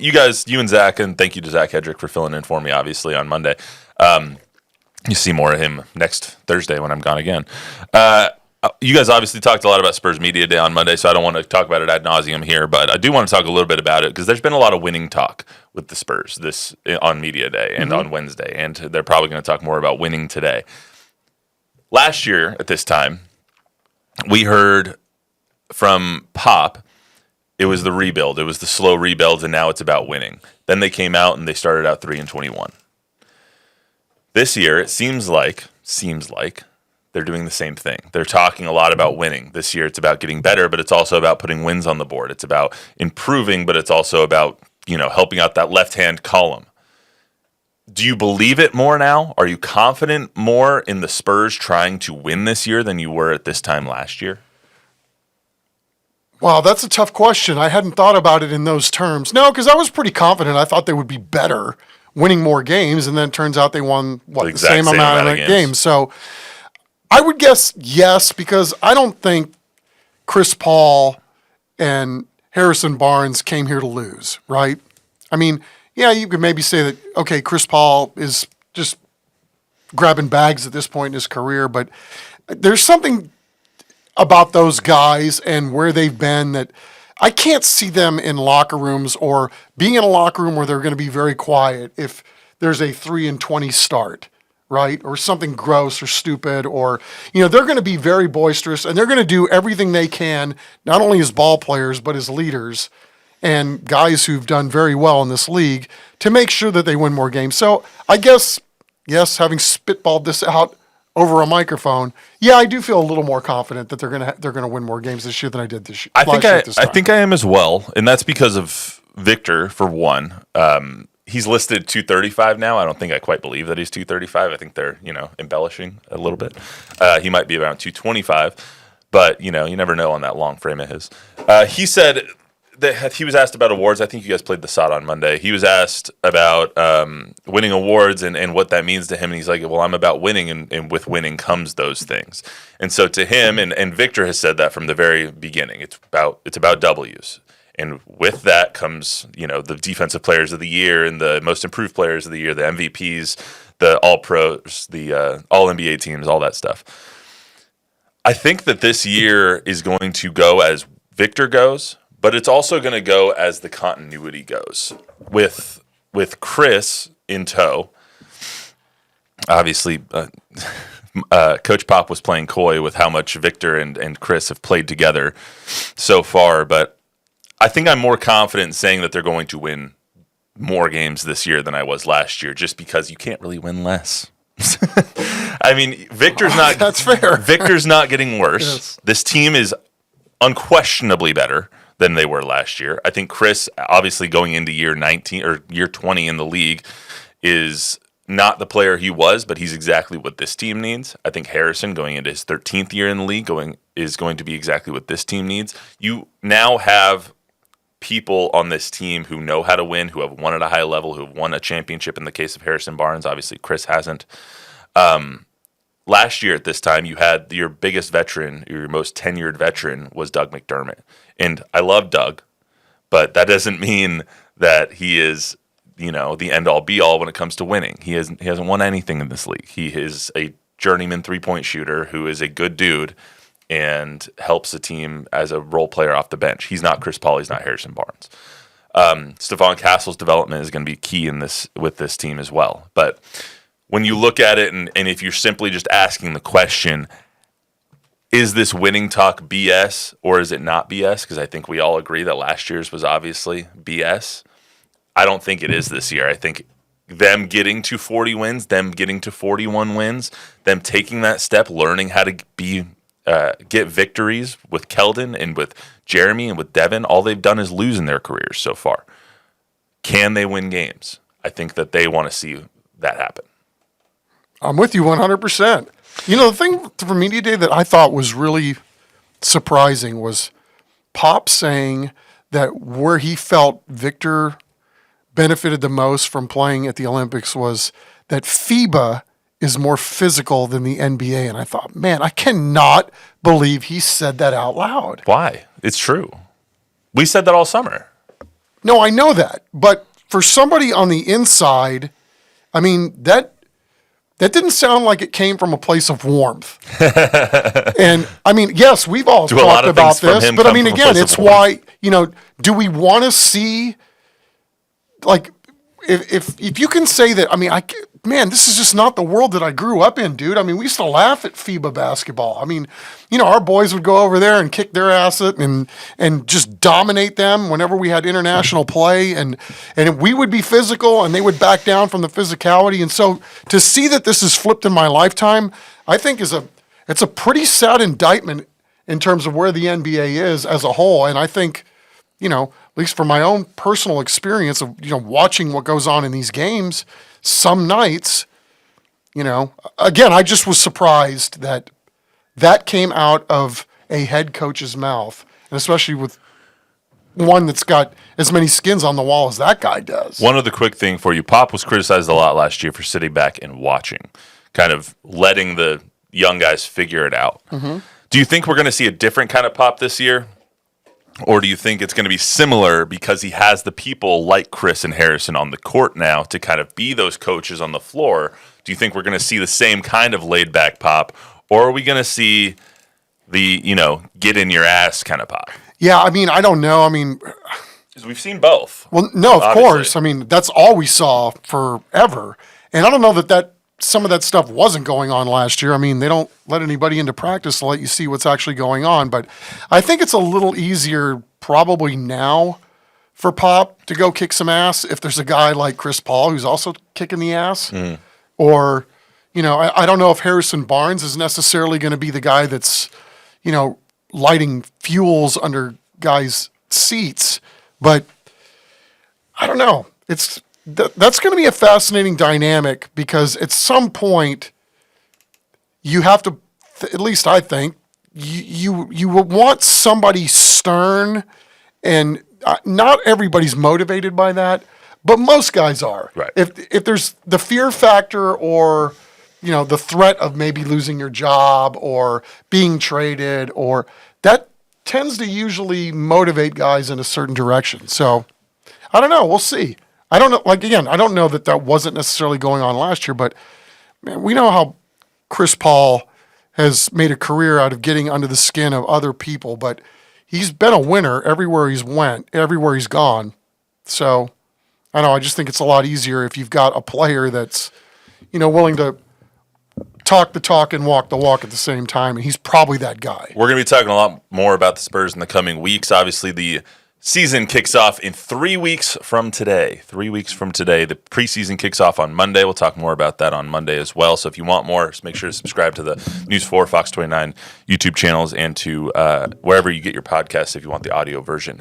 you and Zach, and thank you to Zach Hedrick for filling in for me, obviously, on Monday. You see more of him next Thursday when I'm gone again. You guys obviously talked a lot about Spurs Media Day on Monday, so I don't want to talk about it ad nauseum here, but I do want to talk a little bit about it because there's been a lot of winning talk with the Spurs on Media Day and on Wednesday, and they're probably going to talk more about winning today. Last year at this time, we heard from Pop, it was the rebuild. It was the slow rebuild, and now it's about winning. Then they came out and they started out 3-21. This year, it seems like they're doing the same thing. They're talking a lot about winning. This year, it's about getting better, but it's also about putting wins on the board. It's about improving, but it's also about, helping out that left-hand column. Do you believe it more now? Are you confident more in the Spurs trying to win this year than you were at this time last year? Wow, that's a tough question. I hadn't thought about it in those terms. No, because I was pretty confident. I thought they would be better winning more games, and then it turns out they won, the same amount of games. So I would guess yes, because I don't think Chris Paul and Harrison Barnes came here to lose, right? I mean, yeah, you could maybe say that, okay, Chris Paul is just grabbing bags at this point in his career, but there's something about those guys and where they've been that I can't see them in locker rooms or being in a locker room where they're going to be very quiet if there's a 3-20 start, right? Or something gross or stupid, or, they're going to be very boisterous and they're going to do everything they can, not only as ball players, but as leaders and guys who've done very well in this league to make sure that they win more games. So I guess, yes, having spitballed this out over a microphone, yeah, I do feel a little more confident that they're gonna win more games this year than I did this year. I think I am as well, and that's because of Victor for one. He's listed 235 now. I don't think I quite believe that he's 235. I think they're embellishing a little bit. He might be around 225, but you never know on that long frame of his. He said that he was asked about awards. I think you guys played the SOT on Monday. He was asked about winning awards and what that means to him. And he's like, well, I'm about winning, and with winning comes those things. And so to him, and Victor has said that from the very beginning, it's about W's. And with that comes, the defensive players of the year and the most improved players of the year, the MVPs, the All-Pros, the All-NBA teams, all that stuff. I think that this year is going to go as Victor goes, but it's also going to go as the continuity goes. With Chris in tow, obviously, Coach Pop was playing coy with how much Victor and Chris have played together so far, but I think I'm more confident in saying that they're going to win more games this year than I was last year, just because you can't really win less. I mean, Victor's not. That's fair. Victor's not getting worse. Yes. This team is unquestionably better than they were last year. I think Chris, obviously going into year 19 or year 20 in the league, is not the player he was, but he's exactly what this team needs. I think Harrison, going into his 13th year in the league, is going to be exactly what this team needs. You now have people on this team who know how to win, who have won at a high level, who have won a championship in the case of Harrison Barnes. Obviously, Chris hasn't. Last year at this time, you had your biggest veteran, your most tenured veteran was Doug McDermott. And I love Doug, but that doesn't mean that he is, the end-all, be-all when it comes to winning. He hasn't won anything in this league. He is a journeyman three-point shooter who is a good dude and helps the team as a role player off the bench. He's not Chris Paul. He's not Harrison Barnes. Stephon Castle's development is going to be key with this team as well. But when you look at it, and if you're simply just asking the question, is this winning talk BS or is it not BS? Because I think we all agree that last year's was obviously BS. I don't think it is this year. I think them getting to 40 wins, them getting to 41 wins, them taking that step, learning how to get victories with Keldon and with Jeremy and with Devin, all they've done is lose in their careers so far. Can they win games? I think that they want to see that happen. I'm with you 100%. The thing for Media Day that I thought was really surprising was Pop saying that where he felt Victor benefited the most from playing at the Olympics was that FIBA is more physical than the NBA. And I thought, man, I cannot believe he said that out loud. Why? It's true. We said that all summer. No, I know that. But for somebody on the inside, I mean, that didn't sound like it came from a place of warmth. And I mean, yes, we've all talked about this, but I mean, again, it's why, do we want to see, like, if you can say that, I mean, man, this is just not the world that I grew up in, dude. I mean, we used to laugh at FIBA basketball. I mean, our boys would go over there and kick their ass and just dominate them whenever we had international play, and we would be physical and they would back down from the physicality. And so to see that this is flipped in my lifetime, I think it's a pretty sad indictment in terms of where the NBA is as a whole. And I think, at least from my own personal experience of, watching what goes on in these games, some nights, again, I just was surprised that came out of a head coach's mouth, and especially with one that's got as many skins on the wall as that guy does. One other quick thing for you. Pop was criticized a lot last year for sitting back and watching, kind of letting the young guys figure it out. Mm-hmm. Do you think we're going to see a different kind of Pop this year? Or do you think it's going to be similar because he has the people like Chris and Harrison on the court now to kind of be those coaches on the floor? Do you think we're going to see the same kind of laid-back Pop? Or are we going to see the, get in your ass kind of Pop? Yeah, I mean, I don't know. I mean, because we've seen both. Well, no, of course. I mean, that's all we saw forever. And I don't know that some of that stuff wasn't going on last year. I mean, they don't let anybody into practice to let you see what's actually going on. But I think it's a little easier probably now for Pop to go kick some ass if there's a guy like Chris Paul who's also kicking the ass. Mm. Or, I don't know if Harrison Barnes is necessarily going to be the guy that's, lighting fuels under guys' seats. But I don't know. That's going to be a fascinating dynamic because at some point you have to, at least I think, you will want somebody stern, and not everybody's motivated by that, but most guys are. Right. If there's the fear factor or, the threat of maybe losing your job or being traded, or that tends to usually motivate guys in a certain direction. So I don't know. We'll see. I don't know. Like, again, I don't know that wasn't necessarily going on last year, but man, we know how Chris Paul has made a career out of getting under the skin of other people, but he's been a winner everywhere he's went, everywhere he's gone. So I don't know. I just think it's a lot easier if you've got a player that's, willing to talk the talk and walk the walk at the same time, and he's probably that guy. We're going to be talking a lot more about the Spurs in the coming weeks. Obviously, the season kicks off in 3 weeks from today. 3 weeks from today. The preseason kicks off on Monday. We'll talk more about that on Monday as well. So if you want more, just make sure to subscribe to the News 4, Fox 29 YouTube channels and to wherever you get your podcasts if you want the audio version.